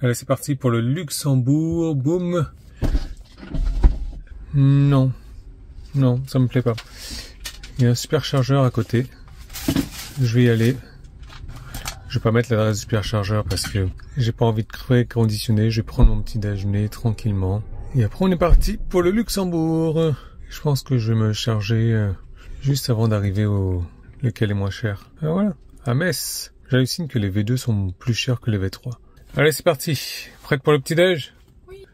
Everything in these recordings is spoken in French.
Allez, c'est parti pour le Luxembourg. Boum. Non. Non, ça me plaît pas. Il y a un superchargeur à côté. Je vais y aller. Je vais pas mettre l'adresse du superchargeur parce que j'ai pas envie de crever conditionné. Je vais prendre mon petit déjeuner tranquillement. Et après, on est parti pour le Luxembourg. Je pense que je vais me charger juste avant d'arriver au... lequel est moins cher. Ah voilà, à Metz. J'hallucine que les V2 sont plus chers que les V3. Allez, c'est parti. Prête pour le petit-déj? Oui.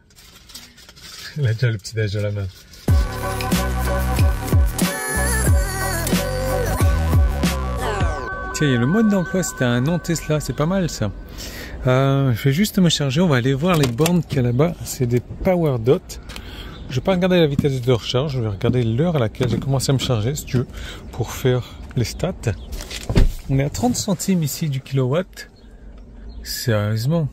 Elle a déjà le petit-déj à la main. Tiens, il y a le mode d'emploi, c'était un non Tesla, c'est pas mal ça. Je vais juste me charger, on va aller voir les bornes qu'il y a là-bas. C'est des PowerDot. Je vais pas regarder la vitesse de recharge, je vais regarder l'heure à laquelle j'ai commencé à me charger, si tu veux, pour faire les stats. On est à 30 centimes ici du kilowatt. Sérieusement.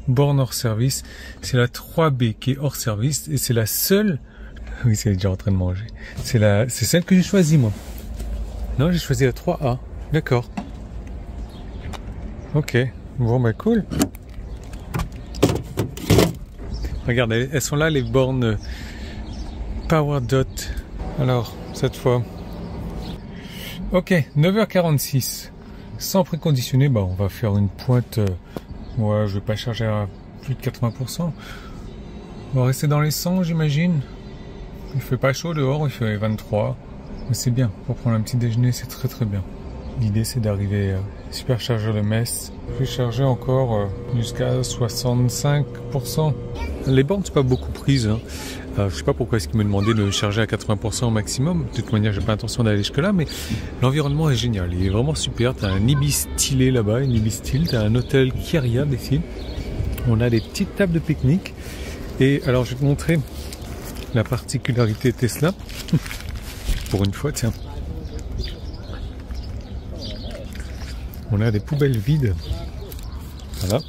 Borne hors service. C'est la 3B qui est hors service et c'est la seule... Oui, c'est déjà en train de manger. C'est celle que j'ai choisie, moi. Non, j'ai choisi la 3A. D'accord. Ok. Bon, bah cool. Regarde, elles sont là, les bornes PowerDot. Alors, cette fois... Ok, 9h46. Sans préconditionner, bah on va faire une pointe. Ouais, je vais pas charger à plus de 80%. On va rester dans les 100, j'imagine. Il fait pas chaud dehors, il fait 23. Mais c'est bien. Pour prendre un petit déjeuner, c'est très très bien. L'idée, c'est d'arriver superchargeur de Metz. Je vais charger encore jusqu'à 65%. Les bornes, c'est pas beaucoup prises. Hein. Je sais pas pourquoi est-ce qu'ils me demandaient de charger à 80% au maximum. De toute manière, j'ai pas intention d'aller jusque-là, mais l'environnement est génial. Il est vraiment super. T'as un Ibis stylé là-bas, une Ibis style. T'as un hôtel Kyria ici. On a des petites tables de pique-nique. Et alors, je vais te montrer la particularité Tesla. Pour une fois, tiens. On a des poubelles vides. Voilà.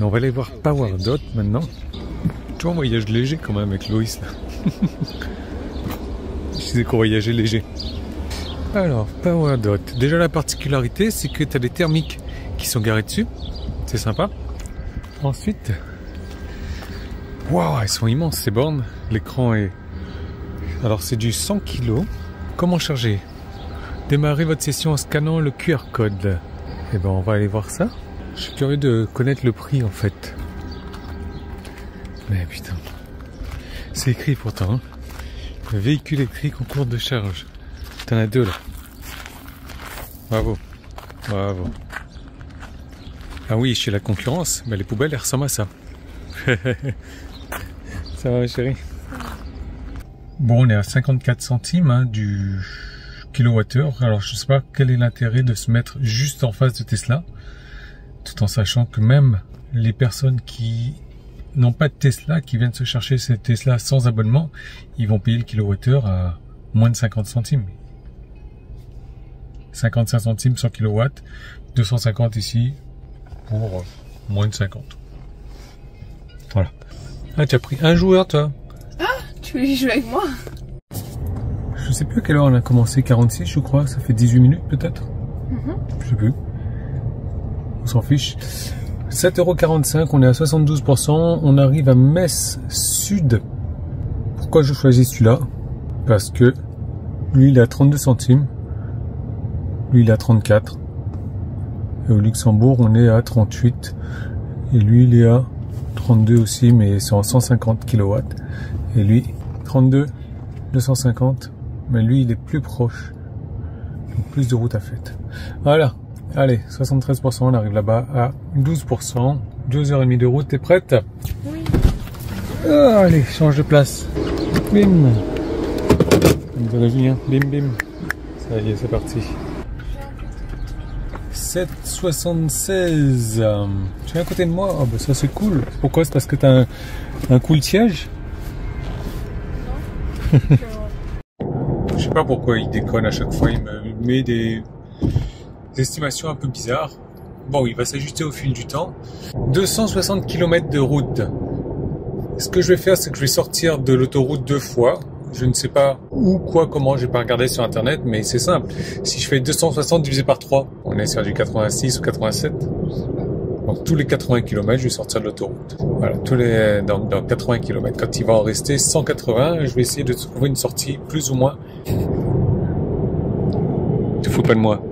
Et on va aller voir PowerDot maintenant. Tu vois, un voyage léger quand même avec Loïs là. Je disais qu'on voyageait léger. Alors, PowerDot. Déjà la particularité, c'est que tu as des thermiques qui sont garés dessus. C'est sympa. Ensuite, waouh, elles sont immenses ces bornes. L'écran est... Alors c'est du 100 kg. Comment charger? Démarrez votre session en scannant le QR code. Et ben on va aller voir ça. Je suis curieux de connaître le prix en fait. Mais putain, c'est écrit pourtant. Hein. Véhicule électrique en cours de charge. T'en as deux là. Bravo. Bravo. Ah oui, chez la concurrence, mais les poubelles elles ressemblent à ça. Ça va ma chérie? Bon, on est à 54 centimes hein, du kilowattheure. Alors je sais pas quel est l'intérêt de se mettre juste en face de Tesla. Tout en sachant que même les personnes qui n'ont pas de Tesla, qui viennent se chercher ces Tesla sans abonnement, ils vont payer le kilowattheure à moins de 50 centimes. 55 centimes 100 kW, 250 ici pour moins de 50. Voilà. Ah, tu as pris un joueur toi? Ah, tu veux y jouer avec moi? Je sais plus à quelle heure on a commencé, 46 je crois, ça fait 18 minutes peut-être. Je sais plus. On s'en fiche. 7,45 €, on est à 72%, on arrive à Metz Sud. Pourquoi je choisis celui-là? Parce que lui il est à 32 centimes, lui il est à 34. Et au Luxembourg on est à 38. Et lui il est à 32 aussi, mais c'est en 150 kW. Et lui, 32, 250, mais lui il est plus proche. Donc plus de route à faire. Voilà. Allez, 73%, on arrive là-bas à 12%, 2h30 de route, t'es prête? Oui. Ah, allez, change de place. Bim. Comme Julien, bim bim. Ça y est, c'est parti. 7,76. Tu viens à côté de moi? Oh, bah ça c'est cool. Pourquoi? C'est parce que t'as un cool siège? Non. Je sais pas pourquoi il déconne à chaque fois, il me met des estimations un peu bizarres. Bon, il va s'ajuster au fil du temps. 260 km de route. Ce que je vais faire, c'est que je vais sortir de l'autoroute 2 fois. Je ne sais pas où, quoi, comment, j'ai pas regardé sur internet, mais c'est simple. Si je fais 260 divisé par 3, on est sur du 86 ou 87. Donc tous les 80 km, je vais sortir de l'autoroute. Voilà, dans 80 km. Quand il va en rester 180, je vais essayer de trouver une sortie plus ou moins. Tu te fous pas de moi.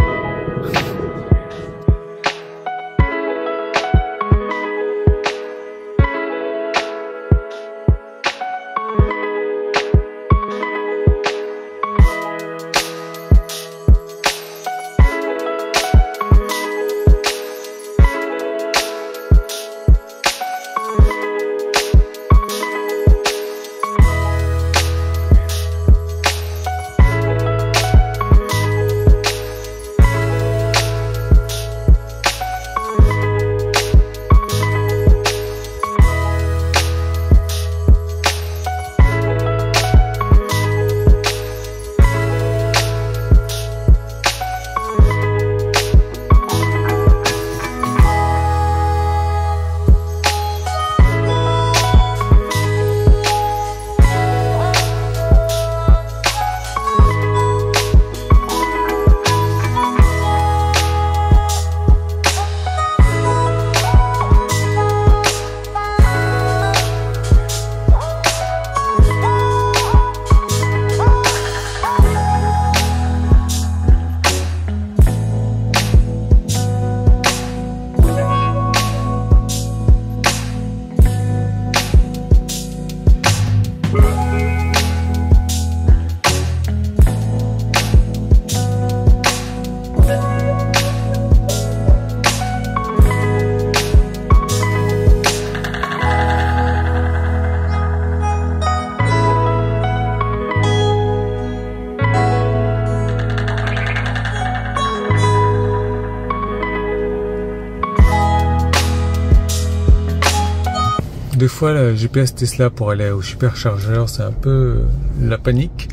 Des fois, la GPS Tesla pour aller au superchargeur, c'est un peu la panique.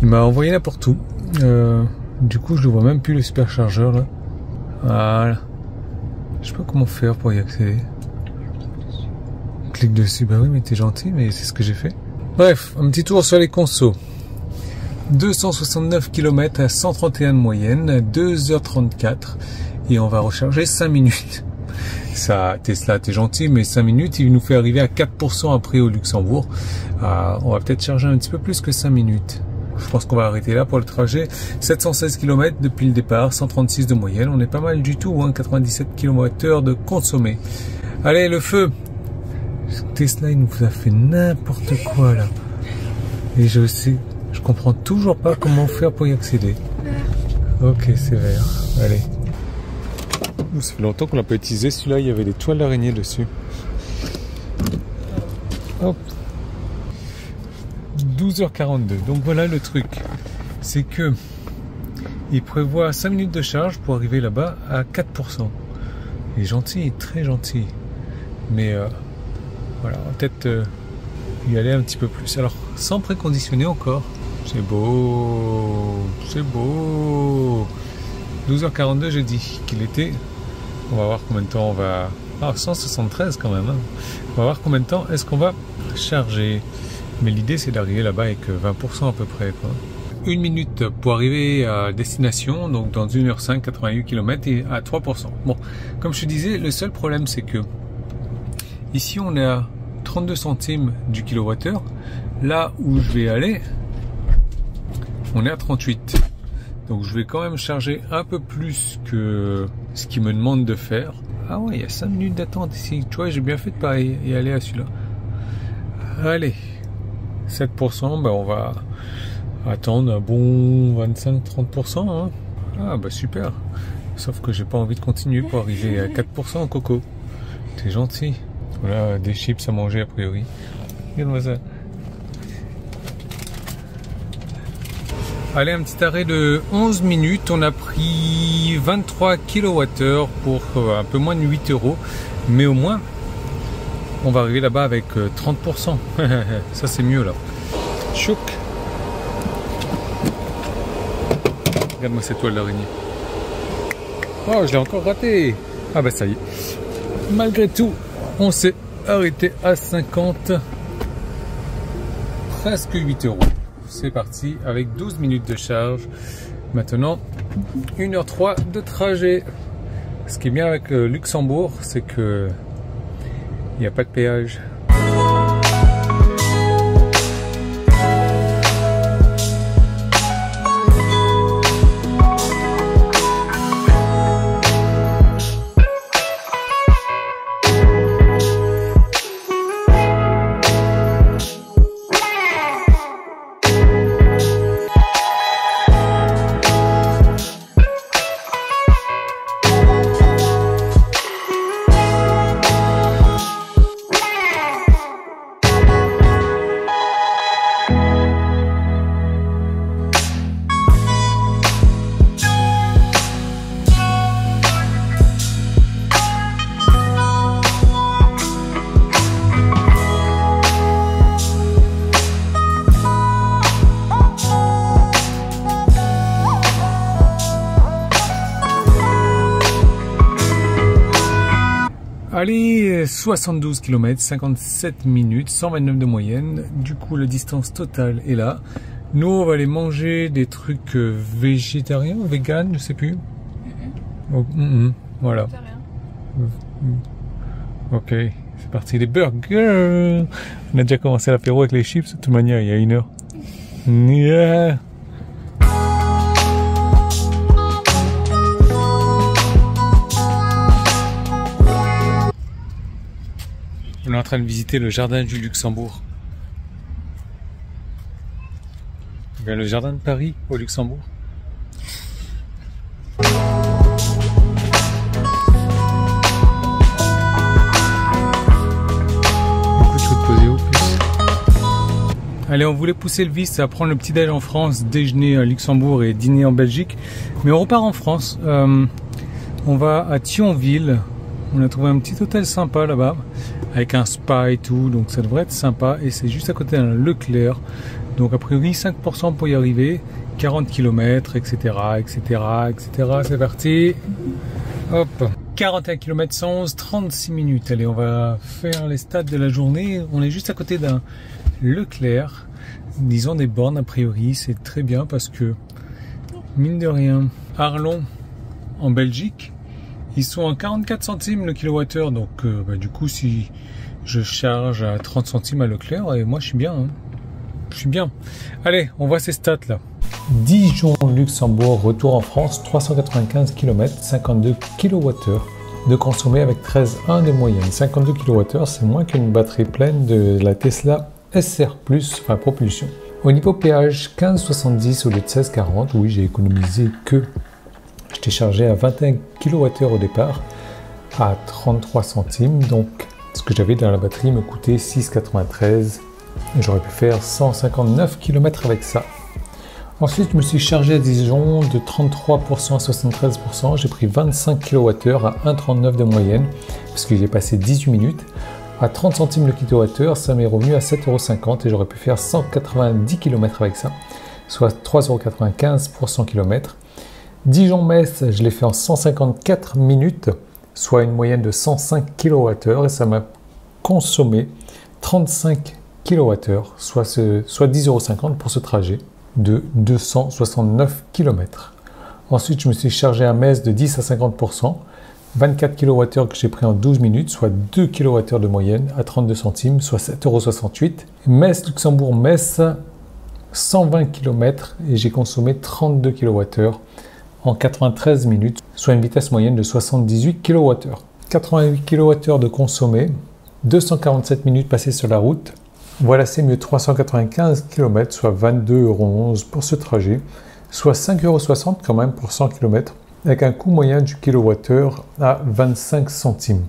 Il m'a envoyé n'importe où. Du coup, je ne vois même plus le superchargeur là. Voilà. Je sais pas comment faire pour y accéder. Clique dessus. Bah oui, mais t'es gentil, mais c'est ce que j'ai fait. Bref, un petit tour sur les consos. 269 km à 131 de moyenne, 2h34 et on va recharger 5 minutes. Ça, Tesla, t'es gentil, mais 5 minutes, il nous fait arriver à 4% après au Luxembourg. On va peut-être charger un petit peu plus que 5 minutes. Je pense qu'on va arrêter là pour le trajet. 716 km depuis le départ, 136 de moyenne. On est pas mal du tout, hein, 97 km/h de consommé. Allez, le feu. Tesla, il nous a fait n'importe quoi là. Et je comprends toujours pas comment faire pour y accéder. Ok, c'est vert. Allez. Ça fait longtemps qu'on l'a pas utilisé. Celui-là, il y avait des toiles d'araignée dessus. Hop. 12h42. Donc voilà le truc. C'est que il prévoit 5 minutes de charge pour arriver là-bas à 4%. Il est gentil, il est très gentil. Mais voilà, on va peut-être y aller un petit peu plus. Alors, sans préconditionner encore. C'est beau. C'est beau. 12h42, j'ai dit qu'il était... On va voir combien de temps on va... Ah, 173 quand même. Hein. On va voir combien de temps est-ce qu'on va charger. Mais l'idée, c'est d'arriver là-bas avec 20% à peu près. Quoi. 1 minute pour arriver à destination. Donc dans 1h05, 88 km et à 3%. Bon, comme je te disais, le seul problème, c'est que ici, on est à 32 centimes du kilowattheure. Là où je vais aller, on est à 38. Donc je vais quand même charger un peu plus que ce qu'il me demande de faire. Ah ouais, il y a 5 minutes d'attente ici. Tu vois, j'ai bien fait de pas y aller à celui-là. Allez, 7%, ben on va attendre un bon 25-30%. Hein. Ah bah super. Sauf que j'ai pas envie de continuer pour arriver à 4% Coco. T'es gentil. Voilà, des chips à manger a priori. Regarde-moi ça. Allez, un petit arrêt de 11 minutes. On a pris 23 kWh pour un peu moins de 8 €. Mais au moins, on va arriver là-bas avec 30%. Ça, c'est mieux là. Chouk. Regarde-moi cette toile d'araignée. Oh, je l'ai encore raté. Ah bah ça y est. Malgré tout, on s'est arrêté à 50. Presque 8 €. C'est parti avec 12 minutes de charge. Maintenant, 1h03 de trajet. Ce qui est bien avec le Luxembourg, c'est que il n'y a pas de péage. Allez, 72 km, 57 minutes, 129 de moyenne. Du coup, la distance totale est là. Nous, on va aller manger des trucs végétariens, vegan, je sais plus. Oh, voilà. Ok, c'est parti, les burgers. On a déjà commencé l'apéro avec les chips, de toute manière, il y a 1 heure. Yeah. On est en train de visiter le jardin du Luxembourg. Bien, le jardin de Paris au Luxembourg. Beaucoup de choses posées au plus. Allez, on voulait pousser le vice à prendre le petit déj en France, déjeuner à Luxembourg et dîner en Belgique. Mais on repart en France. On va à Thionville. On a trouvé un petit hôtel sympa là-bas, avec un spa et tout, donc ça devrait être sympa. Et c'est juste à côté d'un Leclerc. Donc a priori 5% pour y arriver, 40 km, etc., etc., etc. C'est parti. Hop, 41 km 111, 36 minutes. Allez, on va faire les stats de la journée. On est juste à côté d'un Leclerc. Disons des bornes a priori, c'est très bien parce que, mine de rien, Arlon en Belgique, ils sont à 44 centimes le kilowattheure, donc du coup si je charge à 30 centimes à Leclerc, et moi je suis bien, hein. Je suis bien. Allez, on voit ces stats là. Dijon, Luxembourg, retour en France, 395 km, 52 kWh de consommé avec 13,1 de moyenne. 52 kWh, c'est moins qu'une batterie pleine de la Tesla SR+, enfin propulsion. Au niveau péage, 15,70 au lieu de 16,40, oui j'ai économisé que... J'étais chargé à 21 kWh au départ, à 33 centimes, donc ce que j'avais dans la batterie me coûtait 6,93 et j'aurais pu faire 159 km avec ça. Ensuite, je me suis chargé à Dijon de 33% à 73%, j'ai pris 25 kWh à 1,39 de moyenne, parce que j'ai passé 18 minutes. À 30 centimes le kWh, ça m'est revenu à 7,50 € et j'aurais pu faire 190 km avec ça, soit 3,95 € pour 100 km. Dijon-Metz, je l'ai fait en 154 minutes, soit une moyenne de 105 kWh et ça m'a consommé 35 kWh, soit 10,50 € pour ce trajet de 269 km. Ensuite, je me suis chargé à Metz de 10 à 50%, 24 kWh que j'ai pris en 12 minutes, soit 2 kWh de moyenne à 32 centimes, soit 7,68 €. Metz-Luxembourg-Metz, 120 km et j'ai consommé 32 kWh en 93 minutes, soit une vitesse moyenne de 78 kWh. 88 kWh de consommé, 247 minutes passées sur la route. Voilà, c'est mieux, 395 km, soit 22,11 € pour ce trajet, soit 5,60 € quand même pour 100 km, avec un coût moyen du kilowattheure à 25 centimes.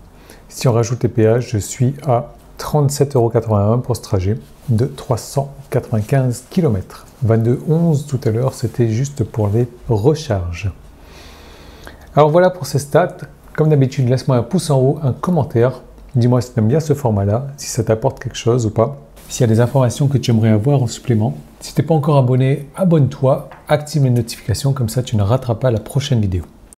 Si on rajoute les péages, je suis à 37,81 € pour ce trajet de 395 km. 22,11 € tout à l'heure, c'était juste pour les recharges. Alors voilà pour ces stats. Comme d'habitude, laisse-moi un pouce en haut, un commentaire. Dis-moi si tu aimes bien ce format-là, si ça t'apporte quelque chose ou pas. S'il y a des informations que tu aimerais avoir en supplément. Si tu n'es pas encore abonné, abonne-toi, active les notifications, comme ça tu ne rateras pas la prochaine vidéo.